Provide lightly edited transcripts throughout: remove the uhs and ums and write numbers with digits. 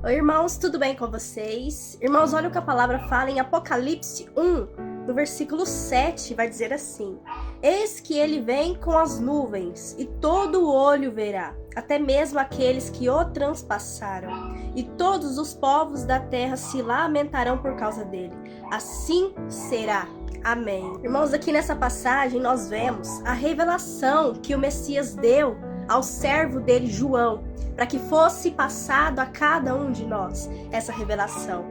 Oi, irmãos, tudo bem com vocês? Irmãos, olha o que a palavra fala em Apocalipse 1, no versículo 7, vai dizer assim: Eis que ele vem com as nuvens, e todo o olho verá, até mesmo aqueles que o transpassaram, e todos os povos da terra se lamentarão por causa dele. Assim será. Amém. Irmãos, aqui nessa passagem nós vemos a revelação que o Messias deu ao servo dele, João, para que fosse passado a cada um de nós essa revelação.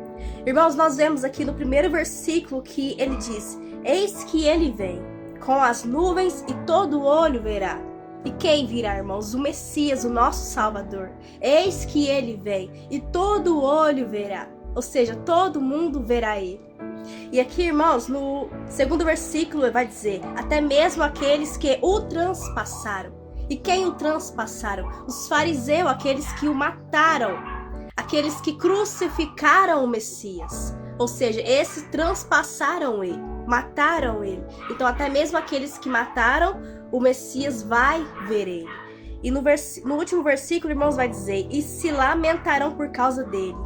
Irmãos, nós vemos aqui no primeiro versículo que ele diz: Eis que ele vem com as nuvens e todo olho verá. E quem virá, irmãos? O Messias, o nosso Salvador. Eis que ele vem e todo olho verá. Ou seja, todo mundo verá ele. E aqui, irmãos, no segundo versículo vai dizer: até mesmo aqueles que o transpassaram. E quem o transpassaram? Os fariseus, aqueles que o mataram, aqueles que crucificaram o Messias. Ou seja, esses transpassaram ele, mataram ele. Então até mesmo aqueles que mataram, o Messias vai ver ele. E no último versículo, irmãos, vai dizer: e se lamentarão por causa dele.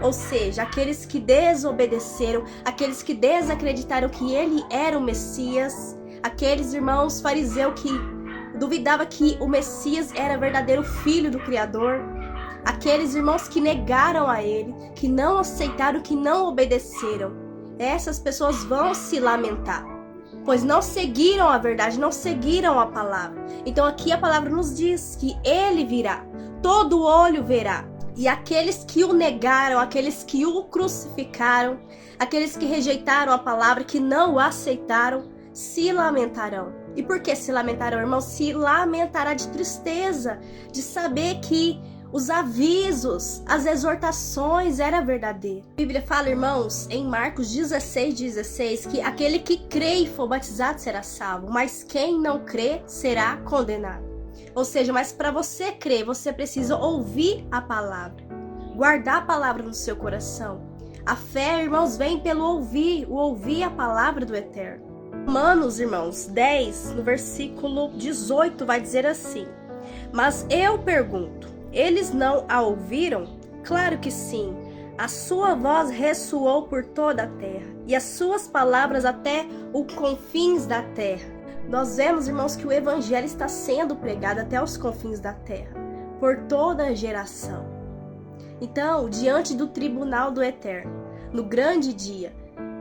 Ou seja, aqueles que desobedeceram, aqueles que desacreditaram que ele era o Messias, aqueles irmãos fariseus que duvidava que o Messias era verdadeiro filho do Criador, aqueles irmãos que negaram a ele, que não aceitaram, que não obedeceram, essas pessoas vão se lamentar, pois não seguiram a verdade, não seguiram a palavra. Então aqui a palavra nos diz que ele virá, todo olho verá, e aqueles que o negaram, aqueles que o crucificaram, aqueles que rejeitaram a palavra, que não o aceitaram, se lamentarão. E por que se lamentarão, irmão? Se lamentará de tristeza, de saber que os avisos, as exortações eram verdadeiras. A Bíblia fala, irmãos, em Marcos 16:16, que aquele que crê e for batizado será salvo, mas quem não crê será condenado. Ou seja, mas para você crer, você precisa ouvir a palavra, guardar a palavra no seu coração. A fé, irmãos, vem pelo ouvir a palavra do Eterno. Romanos, irmãos, 10, no versículo 18, vai dizer assim: Mas eu pergunto, eles não a ouviram? Claro que sim. A sua voz ressoou por toda a terra, e as suas palavras até os confins da terra. Nós vemos, irmãos, que o evangelho está sendo pregado até os confins da terra, por toda a geração. Então, diante do tribunal do Eterno, no grande dia,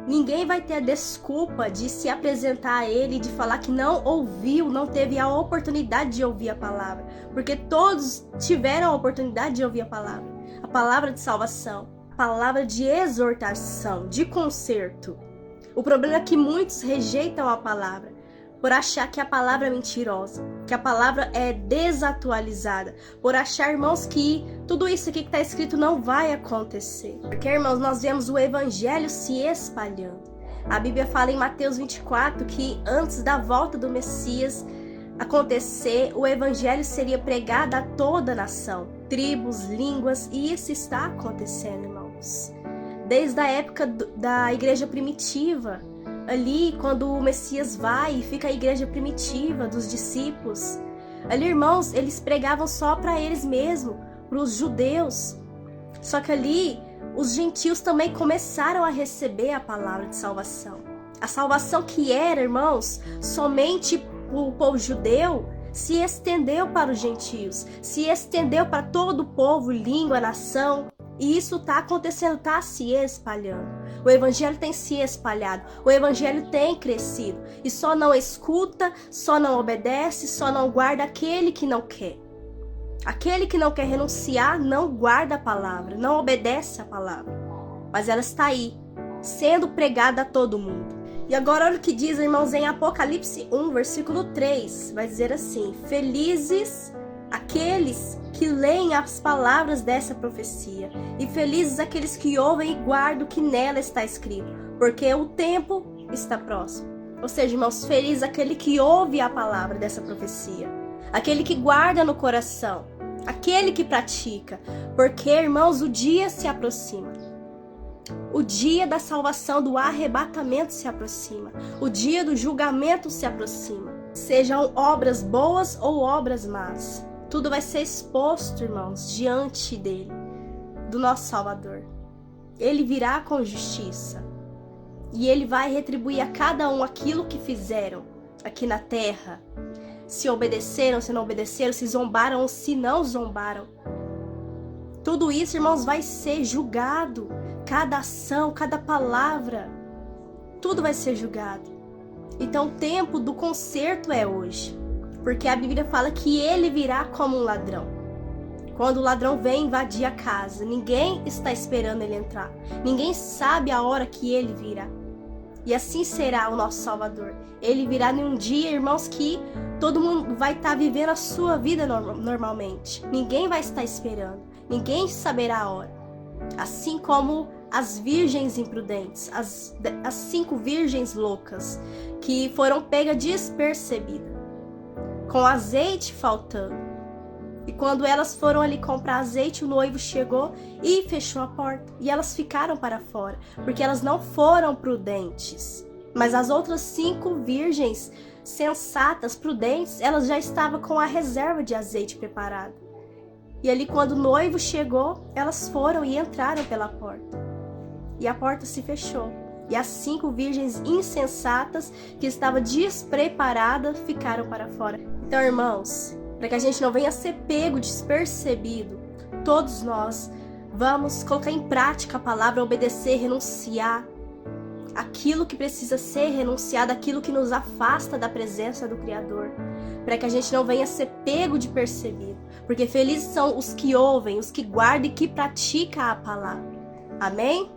ninguém vai ter a desculpa de se apresentar a ele, de falar que não ouviu, não teve a oportunidade de ouvir a palavra. Porque todos tiveram a oportunidade de ouvir a palavra de salvação, a palavra de exortação, de conserto. O problema é que muitos rejeitam a palavra, por achar que a palavra é mentirosa, que a palavra é desatualizada, por achar, irmãos, que tudo isso aqui que está escrito não vai acontecer. Porque, irmãos, nós vemos o evangelho se espalhando. A Bíblia fala em Mateus 24 que antes da volta do Messias acontecer, o evangelho seria pregado a toda a nação, tribos, línguas, e isso está acontecendo, irmãos. Desde a época da igreja primitiva, ali, quando o Messias vai e fica a igreja primitiva dos discípulos, ali, irmãos, eles pregavam só para eles mesmos, para os judeus. Só que ali, os gentios também começaram a receber a palavra de salvação. A salvação que era, irmãos, somente o povo judeu, se estendeu para os gentios, se estendeu para todo o povo, língua, nação. E isso está acontecendo, está se espalhando. O evangelho tem se espalhado, o evangelho tem crescido. E só não escuta, só não obedece, só não guarda aquele que não quer. Aquele que não quer renunciar não guarda a palavra, não obedece a palavra. Mas ela está aí, sendo pregada a todo mundo. E agora olha o que diz, irmãos, em Apocalipse 1, versículo 3. Vai dizer assim: Felizes aqueles que leem as palavras dessa profecia, e felizes aqueles que ouvem e guardam o que nela está escrito, porque o tempo está próximo. Ou seja, irmãos, feliz aquele que ouve a palavra dessa profecia, aquele que guarda no coração, aquele que pratica, porque, irmãos, o dia se aproxima. O dia da salvação, do arrebatamento se aproxima, o dia do julgamento se aproxima. Sejam obras boas ou obras más, tudo vai ser exposto, irmãos, diante dele, do nosso Salvador. Ele virá com justiça. E ele vai retribuir a cada um aquilo que fizeram aqui na terra. Se obedeceram, se não obedeceram, se zombaram ou se não zombaram. Tudo isso, irmãos, vai ser julgado. Cada ação, cada palavra, tudo vai ser julgado. Então o tempo do conserto é hoje. Porque a Bíblia fala que ele virá como um ladrão. Quando o ladrão vem invadir a casa, ninguém está esperando ele entrar. Ninguém sabe a hora que ele virá. E assim será o nosso Salvador. Ele virá em um dia, irmãos, que todo mundo vai estar vivendo a sua vida normalmente. Ninguém vai estar esperando. Ninguém saberá a hora. Assim como as virgens imprudentes, as 5 virgens loucas, que foram pegas despercebidas, com azeite faltando. E quando elas foram ali comprar azeite, o noivo chegou e fechou a porta. E elas ficaram para fora, porque elas não foram prudentes. Mas as outras 5 virgens sensatas, prudentes, elas já estavam com a reserva de azeite preparada. E ali quando o noivo chegou, elas foram e entraram pela porta. E a porta se fechou. E as 5 virgens insensatas, que estavam despreparadas, ficaram para fora. Então, irmãos, para que a gente não venha ser pego despercebido, todos nós vamos colocar em prática a palavra, obedecer, renunciar aquilo que precisa ser renunciado, aquilo que nos afasta da presença do Criador, para que a gente não venha ser pego de percebido, porque felizes são os que ouvem, os que guardam e que praticam a palavra. Amém?